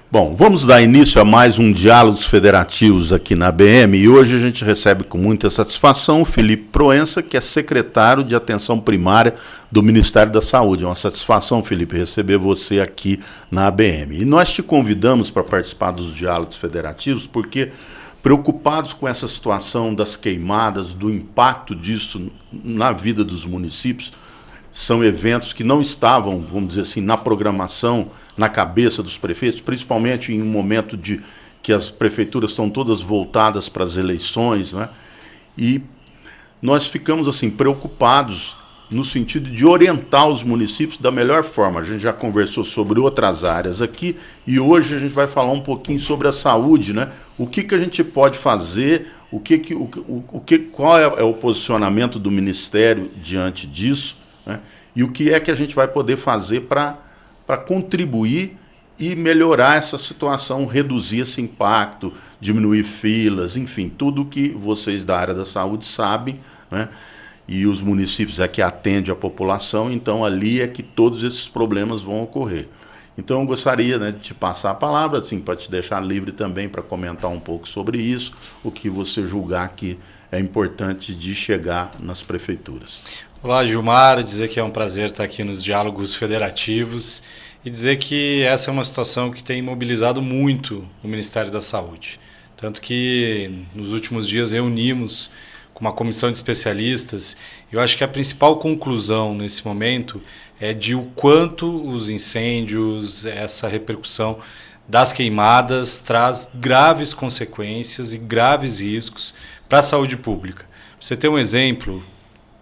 Bom, vamos dar início a mais um Diálogos Federativos aqui na ABM e hoje a gente recebe com muita satisfação o Felipe Proença, que é secretário de Atenção Primária do Ministério da Saúde. É uma satisfação, Felipe, receber você aqui na ABM. E nós te convidamos para participar dos Diálogos Federativos porque, preocupados com essa situação das queimadas, do impacto disso na vida dos municípios, são eventos que não estavam, vamos dizer assim, na programação, na cabeça dos prefeitos, principalmente em um momento de que as prefeituras estão todas voltadas para as eleições, né? E nós ficamos assim preocupados no sentido de orientar os municípios da melhor forma. A gente já conversou sobre outras áreas aqui e hoje a gente vai falar um pouquinho sobre a saúde, né? O que a gente pode fazer, qual é o posicionamento do Ministério diante disso, né? E o que é que a gente vai poder fazer para contribuir e melhorar essa situação, reduzir esse impacto, diminuir filas, enfim, tudo que vocês da área da saúde sabem, né? E os municípios é que atendem a população, então ali é que todos esses problemas vão ocorrer. Então eu gostaria, né, de te passar a palavra, assim, para te deixar livre também para comentar um pouco sobre isso, o que você julgar que é importante de chegar nas prefeituras. Olá, Gilmar, dizer que é um prazer estar aqui nos Diálogos Federativos e dizer que essa é uma situação que tem mobilizado muito o Ministério da Saúde. Tanto que nos últimos dias reunimos com uma comissão de especialistas. Eu acho que a principal conclusão nesse momento é de o quanto os incêndios, essa repercussão das queimadas traz graves consequências e graves riscos para a saúde pública. Pra você ter um exemplo,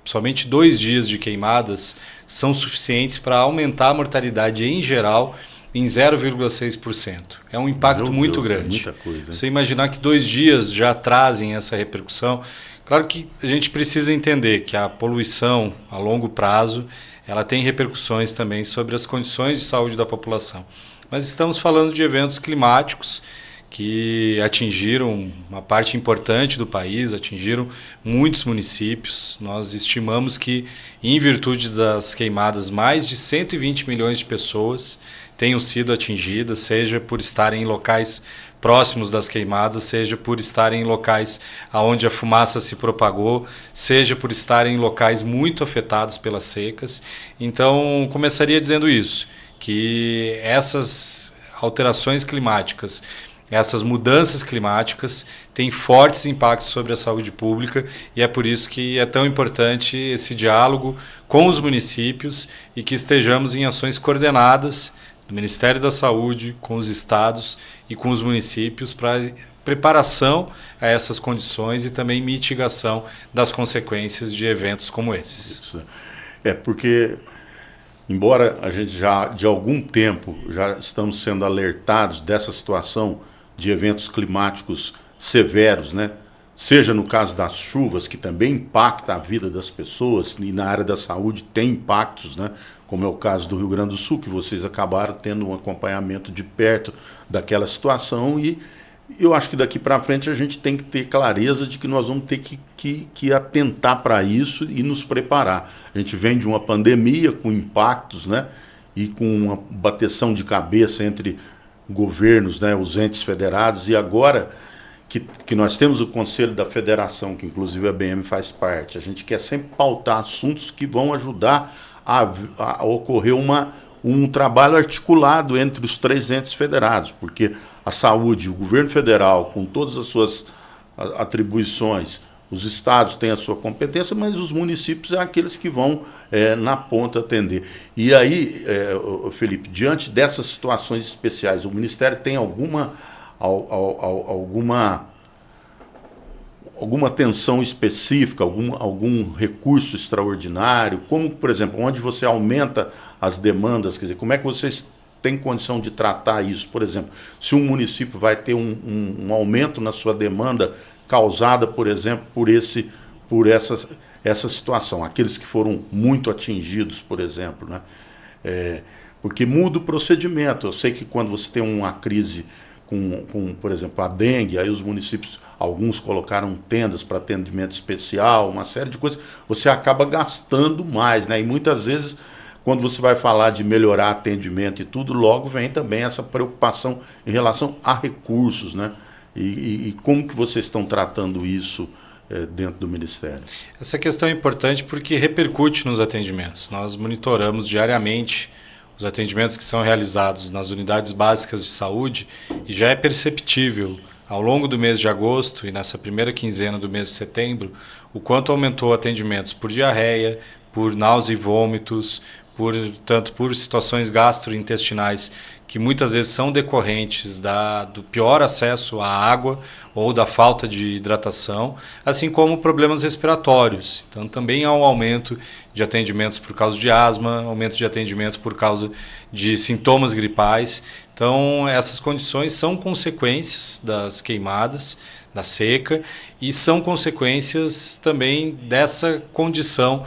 somente 2 dias de queimadas são suficientes para aumentar a mortalidade em geral em 0,6%. É um impacto muito grande. Muita coisa, você imaginar que 2 dias já trazem essa repercussão. Claro que a gente precisa entender que a poluição a longo prazo ela tem repercussões também sobre as condições de saúde da população. Mas estamos falando de eventos climáticos que atingiram uma parte importante do país, atingiram muitos municípios. Nós estimamos que, em virtude das queimadas, mais de 120 milhões de pessoas tenham sido atingidas, seja por estarem em locais próximos das queimadas, seja por estarem em locais onde a fumaça se propagou, seja por estarem em locais muito afetados pelas secas. Então, começaria dizendo isso, que essas alterações climáticas, essas mudanças climáticas têm fortes impactos sobre a saúde pública e é por isso que é tão importante esse diálogo com os municípios e que estejamos em ações coordenadas do Ministério da Saúde, com os estados e com os municípios para preparação a essas condições e também mitigação das consequências de eventos como esses. Isso. Porque, embora a gente já de algum tempo já estamos sendo alertados dessa situação de eventos climáticos severos, né? Seja no caso das chuvas, que também impacta a vida das pessoas, e na área da saúde tem impactos, né? Como é o caso do Rio Grande do Sul, que vocês acabaram tendo um acompanhamento de perto daquela situação, e eu acho que daqui para frente a gente tem que ter clareza de que nós vamos ter que atentar para isso e nos preparar. A gente vem de uma pandemia com impactos, né? E com uma bateção de cabeça entre governos, né? Os entes federados, e agora que nós temos o Conselho da Federação, que inclusive a ABM faz parte, a gente quer sempre pautar assuntos que vão ajudar a ocorrer um trabalho articulado entre os 3 entes federados, porque a saúde, o governo federal, com todas as suas atribuições, os estados têm a sua competência, mas os municípios são aqueles que vão na ponta atender. E aí, Felipe, diante dessas situações especiais, o Ministério tem alguma atenção específica, algum recurso extraordinário? Como, por exemplo, onde você aumenta as demandas, quer dizer, como é que vocês têm condição de tratar isso? Por exemplo, se um município vai ter um aumento na sua demanda causada, por exemplo, por essa situação, aqueles que foram muito atingidos, por exemplo, né? Porque muda o procedimento. Eu sei que quando você tem uma crise com, por exemplo, a dengue, aí os municípios, alguns colocaram tendas para atendimento especial, uma série de coisas, você acaba gastando mais, né? E muitas vezes quando você vai falar de melhorar atendimento e tudo, logo vem também essa preocupação em relação a recursos, né? E como que vocês estão tratando isso dentro do Ministério? Essa questão é importante porque repercute nos atendimentos. Nós monitoramos diariamente os atendimentos que são realizados nas unidades básicas de saúde e já é perceptível ao longo do mês de agosto e nessa primeira quinzena do mês de setembro o quanto aumentou atendimentos por diarreia, por náusea e vômitos, tanto por situações gastrointestinais que muitas vezes são decorrentes do pior acesso à água ou da falta de hidratação, assim como problemas respiratórios. Então também há um aumento de atendimentos por causa de asma, aumento de atendimento por causa de sintomas gripais. Então essas condições são consequências das queimadas, da seca, e são consequências também dessa condição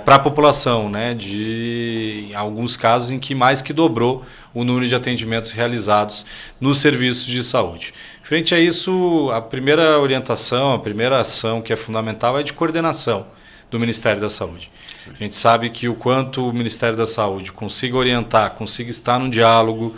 para a população, né, em alguns casos em que mais que dobrou o número de atendimentos realizados nos serviços de saúde. Frente a isso, a primeira orientação, a primeira ação que é fundamental é de coordenação do Ministério da Saúde. A gente sabe que o quanto o Ministério da Saúde consiga orientar, consiga estar num diálogo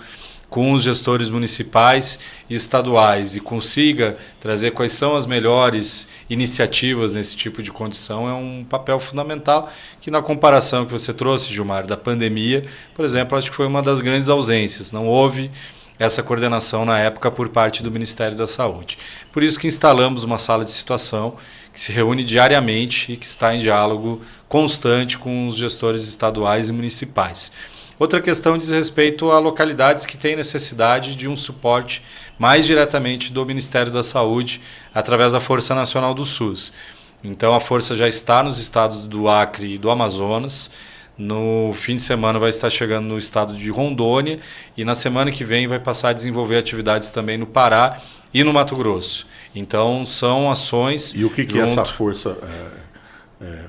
com os gestores municipais e estaduais e consiga trazer quais são as melhores iniciativas nesse tipo de condição é um papel fundamental que, na comparação que você trouxe, Gilmar, da pandemia, por exemplo, acho que foi uma das grandes ausências. Não houve essa coordenação na época por parte do Ministério da Saúde. Por isso que instalamos uma sala de situação que se reúne diariamente e que está em diálogo constante com os gestores estaduais e municipais. Outra questão diz respeito a localidades que têm necessidade de um suporte mais diretamente do Ministério da Saúde através da Força Nacional do SUS. Então a força já está nos estados do Acre e do Amazonas. No fim de semana vai estar chegando no estado de Rondônia e na semana que vem vai passar a desenvolver atividades também no Pará e no Mato Grosso. Então são ações... E o que é essa força...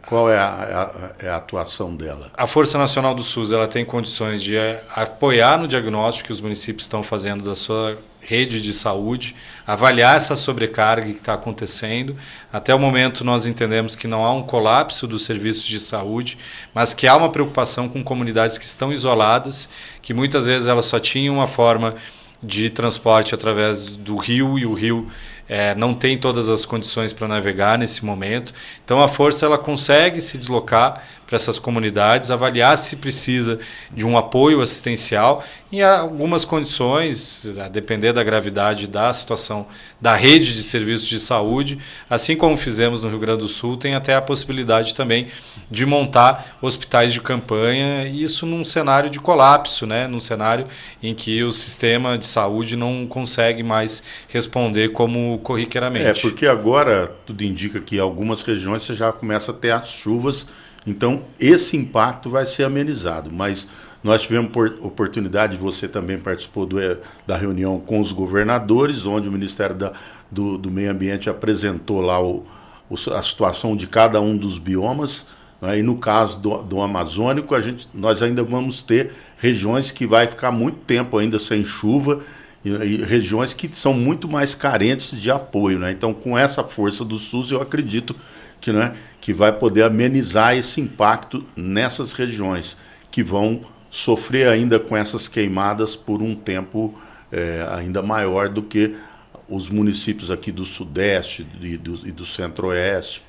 qual é a atuação dela? A Força Nacional do SUS ela tem condições de apoiar no diagnóstico que os municípios estão fazendo da sua rede de saúde, avaliar essa sobrecarga que está acontecendo. Até o momento nós entendemos que não há um colapso dos serviços de saúde, mas que há uma preocupação com comunidades que estão isoladas, que muitas vezes elas só tinham uma forma de transporte através do rio e o rio não tem todas as condições para navegar nesse momento. Então a força ela consegue se deslocar para essas comunidades, avaliar se precisa de um apoio assistencial em algumas condições, a depender da gravidade da situação da rede de serviços de saúde, assim como fizemos no Rio Grande do Sul, tem até a possibilidade também de montar hospitais de campanha, e isso num cenário de colapso, né? Num cenário em que o sistema de saúde não consegue mais responder como corriqueiramente. Porque agora tudo indica que em algumas regiões você já começa a ter as chuvas, então esse impacto vai ser amenizado, mas nós tivemos oportunidade, você também participou da reunião com os governadores, onde o Ministério do Meio Ambiente apresentou lá a situação de cada um dos biomas, né? E no caso do Amazônico, nós ainda vamos ter regiões que vai ficar muito tempo ainda sem chuva, e regiões que são muito mais carentes de apoio, né? Então, com essa força do SUS, eu acredito que, né, que vai poder amenizar esse impacto nessas regiões que vão sofrer ainda com essas queimadas por um tempo ainda maior do que os municípios aqui do Sudeste e do Centro-Oeste,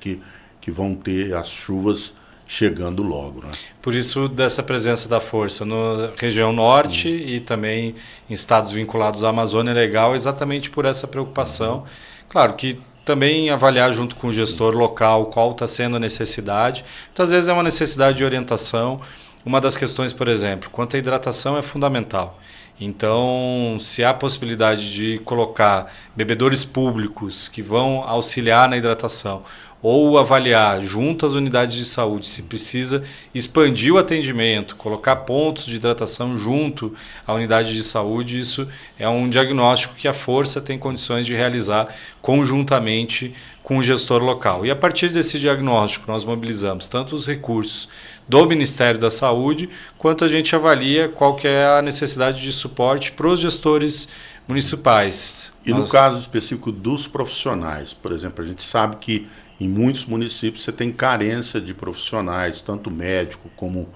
que vão ter as chuvas chegando logo, né? Por isso dessa presença da força na região norte e também em estados vinculados à Amazônia é legal, exatamente por essa preocupação. Claro que também avaliar junto com o gestor local qual está sendo a necessidade. Muitas vezes é uma necessidade de orientação. Uma das questões, por exemplo, quanto à hidratação é fundamental. Então, se há possibilidade de colocar bebedouros públicos que vão auxiliar na hidratação, ou avaliar junto às unidades de saúde se precisa expandir o atendimento, colocar pontos de hidratação junto à unidade de saúde, isso é um diagnóstico que a força tem condições de realizar conjuntamente com o gestor local. E a partir desse diagnóstico nós mobilizamos tanto os recursos do Ministério da Saúde, quanto a gente avalia qual que é a necessidade de suporte para os gestores municipais. E no caso específico dos profissionais, por exemplo, a gente sabe que em muitos municípios você tem carência de profissionais, tanto médico como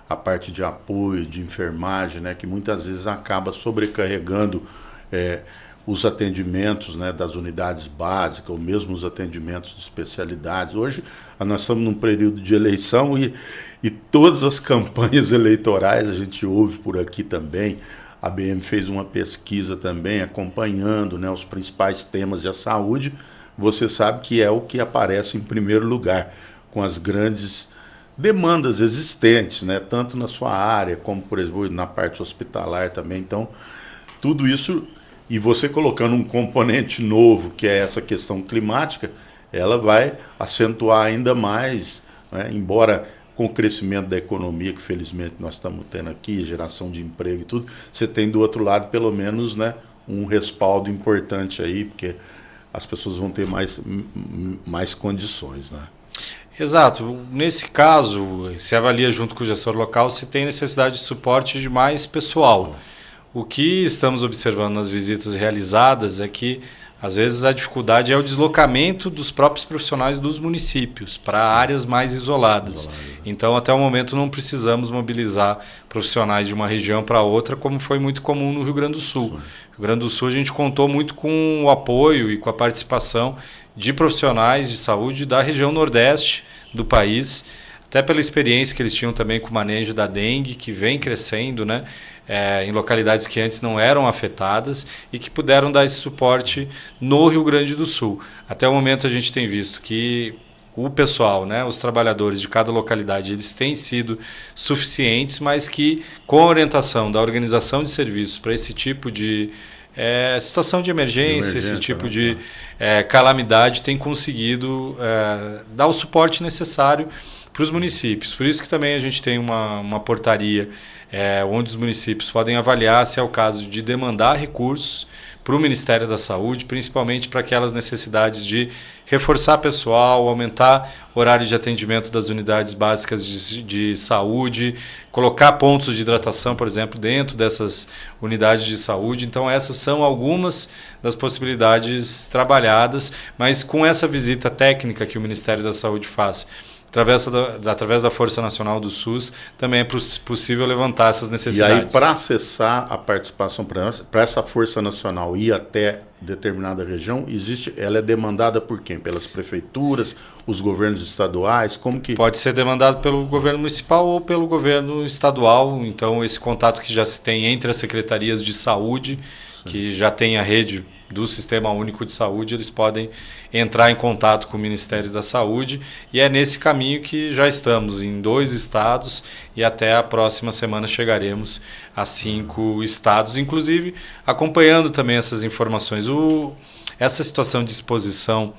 a parte de apoio, de enfermagem, né, que muitas vezes acaba sobrecarregando os atendimentos, né, das unidades básicas, ou mesmo os atendimentos de especialidades. Hoje nós estamos num período de eleição e todas as campanhas eleitorais a gente ouve por aqui também. A ABM fez uma pesquisa também acompanhando, né, os principais temas e a saúde. Você sabe que é o que aparece em primeiro lugar, com as grandes demandas existentes, né, tanto na sua área como, por exemplo, na parte hospitalar também. Então, tudo isso, e você colocando um componente novo, que é essa questão climática, ela vai acentuar ainda mais, né, embora com o crescimento da economia, que felizmente nós estamos tendo aqui, geração de emprego e tudo, você tem do outro lado, pelo menos, né, um respaldo importante aí, porque as pessoas vão ter mais condições, né? Exato. Nesse caso, se avalia junto com o gestor local se tem necessidade de suporte de mais pessoal. O que estamos observando nas visitas realizadas é que, às vezes, a dificuldade é o deslocamento dos próprios profissionais dos municípios para áreas mais isoladas. Então, até o momento, não precisamos mobilizar profissionais de uma região para outra, como foi muito comum no Rio Grande do Sul. No Rio Grande do Sul, a gente contou muito com o apoio e com a participação de profissionais de saúde da região nordeste do país, até pela experiência que eles tinham também com o manejo da dengue, que vem crescendo, né? Em localidades que antes não eram afetadas e que puderam dar esse suporte no Rio Grande do Sul. Até o momento a gente tem visto que o pessoal, né, os trabalhadores de cada localidade, eles têm sido suficientes, mas que com a orientação da organização de serviços para esse tipo de situação de emergência, esse tipo de calamidade, tem conseguido dar o suporte necessário para os municípios. Por isso que também a gente tem uma portaria onde os municípios podem avaliar se é o caso de demandar recursos para o Ministério da Saúde, principalmente para aquelas necessidades de reforçar pessoal, aumentar horário de atendimento das unidades básicas de saúde, colocar pontos de hidratação, por exemplo, dentro dessas unidades de saúde. Então, essas são algumas das possibilidades trabalhadas, mas com essa visita técnica que o Ministério da Saúde faz, através da Força Nacional do SUS, também é possível levantar essas necessidades. E aí, para acessar a participação para essa Força Nacional ir até determinada região, ela é demandada por quem? Pelas prefeituras, os governos estaduais? Como que... Pode ser demandado pelo governo municipal ou pelo governo estadual. Então, esse contato que já se tem entre as secretarias de saúde, que já tem a rede do Sistema Único de Saúde, eles podem entrar em contato com o Ministério da Saúde, e é nesse caminho que já estamos em 2 estados e até a próxima semana chegaremos a 5 estados, inclusive acompanhando também essas informações. Essa situação de exposição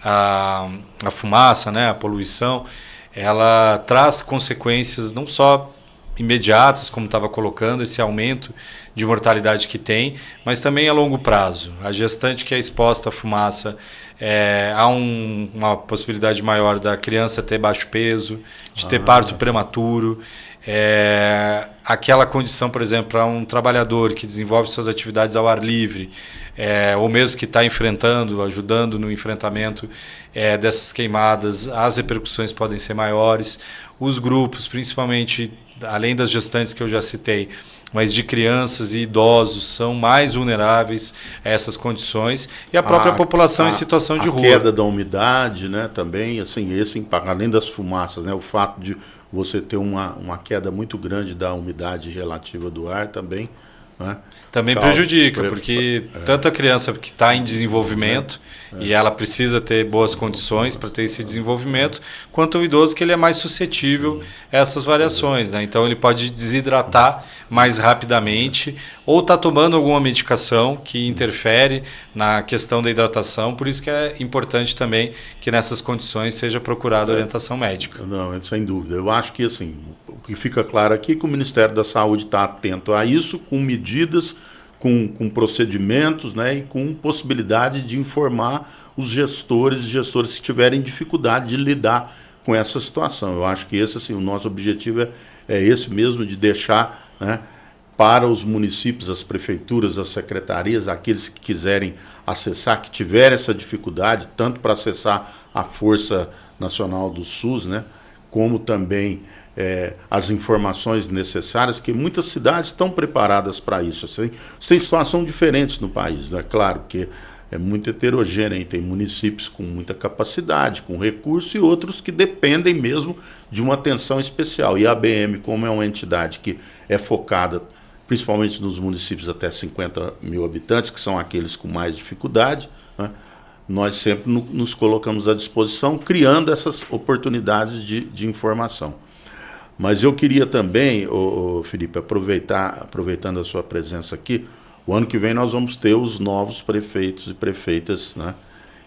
à fumaça, né, à poluição, ela traz consequências não só imediatas, como estava colocando, esse aumento de mortalidade que tem, mas também a longo prazo. A gestante que é exposta à fumaça, há uma possibilidade maior da criança ter baixo peso, de ter parto prematuro. Aquela condição, por exemplo, para um trabalhador que desenvolve suas atividades ao ar livre, ou mesmo que está ajudando no enfrentamento dessas queimadas, as repercussões podem ser maiores. Os grupos, principalmente, além das gestantes que eu já citei, mas de crianças e idosos, são mais vulneráveis a essas condições, e a própria população em situação de rua. A queda da umidade, né, também, assim, esse impacto, além das fumaças, né, o fato de você ter uma queda muito grande da umidade relativa do ar também, né, também prejudica, porque tanto a criança que está em desenvolvimento e ela precisa ter boas condições para ter esse desenvolvimento, quanto o idoso, que ele é mais suscetível a essas variações, né? Então ele pode desidratar mais rapidamente ou está tomando alguma medicação que interfere na questão da hidratação. Por isso que é importante também que nessas condições seja procurada orientação médica. Não, sem dúvida. Eu acho que assim, o que fica claro aqui é que o Ministério da Saúde está atento a isso, com medidas, com procedimentos, né, e com possibilidade de informar os gestores que tiverem dificuldade de lidar com essa situação. Eu acho que esse, assim, o nosso objetivo é esse mesmo, de deixar, né, para os municípios, as prefeituras, as secretarias, aqueles que quiserem acessar, que tiverem essa dificuldade, tanto para acessar a Força Nacional do SUS, né, como também as informações necessárias, porque muitas cidades estão preparadas para isso. Você tem situações diferentes no país, não é claro, porque é muito heterogêneo, tem municípios com muita capacidade, com recurso, e outros que dependem mesmo de uma atenção especial. E a ABM, como é uma entidade que é focada principalmente nos municípios até 50 mil habitantes, que são aqueles com mais dificuldade, né, nós sempre nos colocamos à disposição, criando essas oportunidades de informação. Mas eu queria também, Felipe, aproveitando a sua presença aqui, o ano que vem nós vamos ter os novos prefeitos e prefeitas, né?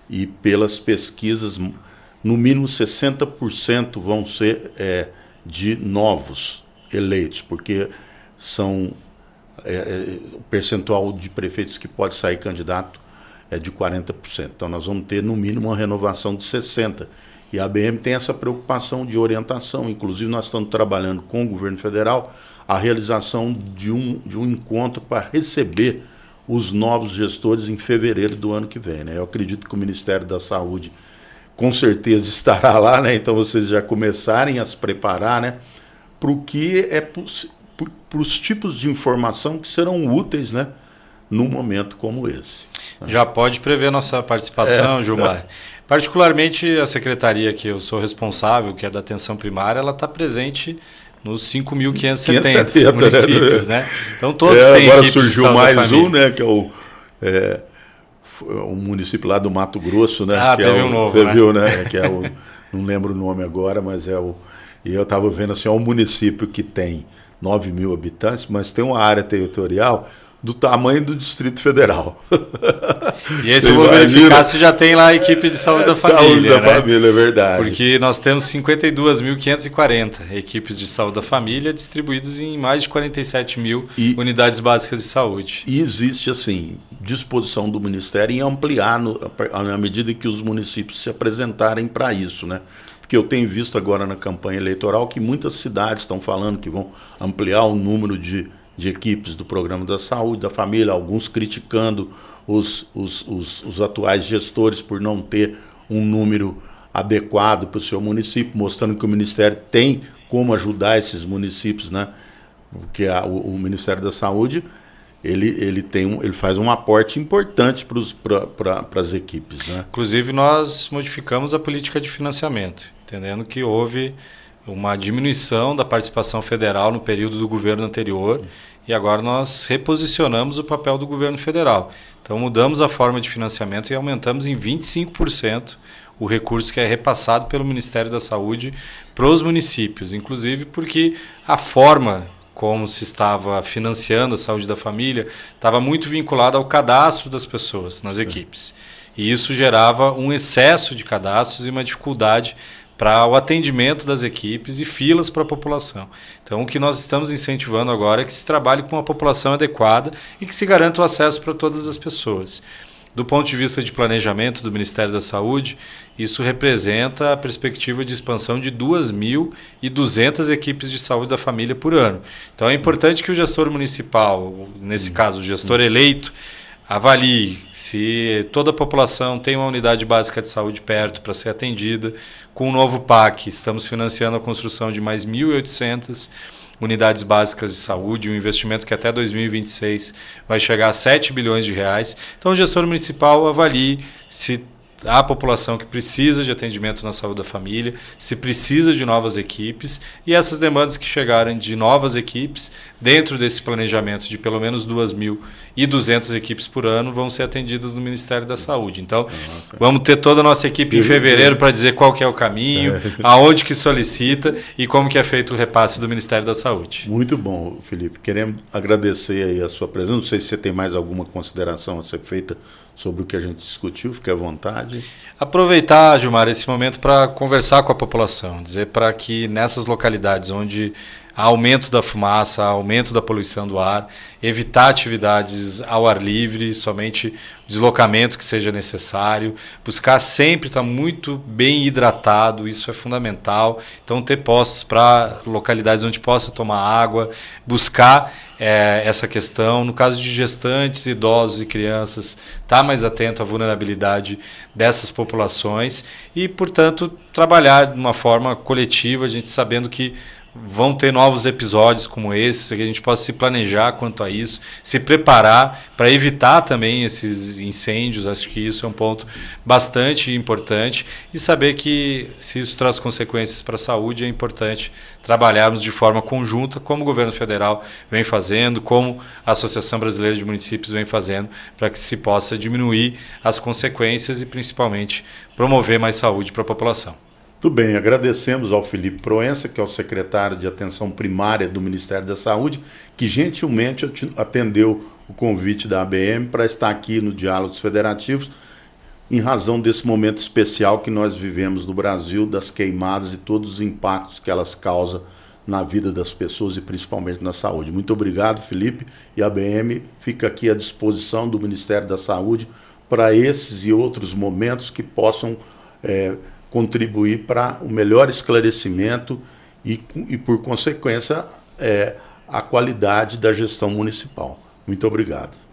E pelas pesquisas, no mínimo 60% vão ser de novos eleitos, porque são o percentual de prefeitos que pode sair candidato é de 40%. Então nós vamos ter no mínimo uma renovação de 60%. E a ABM tem essa preocupação de orientação, inclusive nós estamos trabalhando com o governo federal a realização de um encontro para receber os novos gestores em fevereiro do ano que vem, né? Eu acredito que o Ministério da Saúde com certeza estará lá, né? Então vocês já começarem a se preparar, né? Para o que para os tipos de informação que serão úteis, né? Num momento como esse. Já pode prever nossa participação, Gilmar. Particularmente a secretaria que eu sou responsável, que é da atenção primária, ela está presente nos 5.570 municípios, né? Então todos têm agora equipes surgiu de mais um, né? Que é um município lá do Mato Grosso, né? Ah, que teve um novo, você né? viu, né? Que não lembro o nome agora, mas e eu estava vendo assim, é um município que tem 9 mil habitantes, mas tem uma área territorial do tamanho do Distrito Federal. E esse eu vou verificar se já tem lá a equipe de saúde da família. Saúde da família, é verdade. Porque nós temos 52.540 equipes de saúde da família distribuídas em mais de 47 mil unidades básicas de saúde. E existe, assim, disposição do Ministério em ampliar na medida em que os municípios se apresentarem para isso, né? Porque eu tenho visto agora na campanha eleitoral que muitas cidades estão falando que vão ampliar o número de equipes do Programa da Saúde, da Família, alguns criticando os atuais gestores por não ter um número adequado para o seu município, mostrando que o Ministério tem como ajudar esses municípios, né? Porque o Ministério da Saúde ele faz um aporte importante para as equipes, né? Inclusive, nós modificamos a política de financiamento, entendendo que houve uma diminuição da participação federal no período do governo anterior e agora nós reposicionamos o papel do governo federal. Então mudamos a forma de financiamento e aumentamos em 25% o recurso que é repassado pelo Ministério da Saúde para os municípios, inclusive porque a forma como se estava financiando a saúde da família estava muito vinculada ao cadastro das pessoas nas equipes. E isso gerava um excesso de cadastros e uma dificuldade para o atendimento das equipes e filas para a população. Então, o que nós estamos incentivando agora é que se trabalhe com uma população adequada e que se garanta o acesso para todas as pessoas. Do ponto de vista de planejamento do Ministério da Saúde, isso representa a perspectiva de expansão de 2.200 equipes de saúde da família por ano. Então, é importante que o gestor municipal, nesse caso o gestor eleito, avalie se toda a população tem uma unidade básica de saúde perto para ser atendida. Com o novo PAC, estamos financiando a construção de mais 1.800 unidades básicas de saúde, um investimento que até 2026 vai chegar a 7 bilhões de reais. Então o gestor municipal avalie se há população que precisa de atendimento na saúde da família, se precisa de novas equipes, e essas demandas que chegarem de novas equipes, dentro desse planejamento de pelo menos 2.200 equipes por ano, vão ser atendidas no Ministério da Saúde. Então, vamos ter toda a nossa equipe em fevereiro para dizer qual que é o caminho, aonde que solicita e como que é feito o repasse do Ministério da Saúde. Muito bom, Felipe. Queremos agradecer aí a sua presença. Não sei se você tem mais alguma consideração a ser feita sobre o que a gente discutiu, fique à vontade. Aproveitar, Gilmar, esse momento para conversar com a população, dizer para que nessas localidades onde há aumento da fumaça, aumento da poluição do ar, evitar atividades ao ar livre, somente deslocamento que seja necessário, buscar sempre estar muito bem hidratado, isso é fundamental. Então ter postos para localidades onde possa tomar água, buscar essa questão. No caso de gestantes, idosos e crianças, estar mais atento à vulnerabilidade dessas populações e, portanto, trabalhar de uma forma coletiva, a gente sabendo que vão ter novos episódios como esse, que a gente possa se planejar quanto a isso, se preparar para evitar também esses incêndios. Acho que isso é um ponto bastante importante, e saber que, se isso traz consequências para a saúde, é importante trabalharmos de forma conjunta, como o governo federal vem fazendo, como a Associação Brasileira de Municípios vem fazendo, para que se possa diminuir as consequências e principalmente promover mais saúde para a população. Muito bem, agradecemos ao Felipe Proença, que é o secretário de Atenção Primária do Ministério da Saúde, que gentilmente atendeu o convite da ABM para estar aqui no Diálogos Federativos, em razão desse momento especial que nós vivemos no Brasil, das queimadas e todos os impactos que elas causam na vida das pessoas e principalmente na saúde. Muito obrigado, Felipe, e a ABM fica aqui à disposição do Ministério da Saúde para esses e outros momentos que possam contribuir para o melhor esclarecimento e por consequência, a qualidade da gestão municipal. Muito obrigado.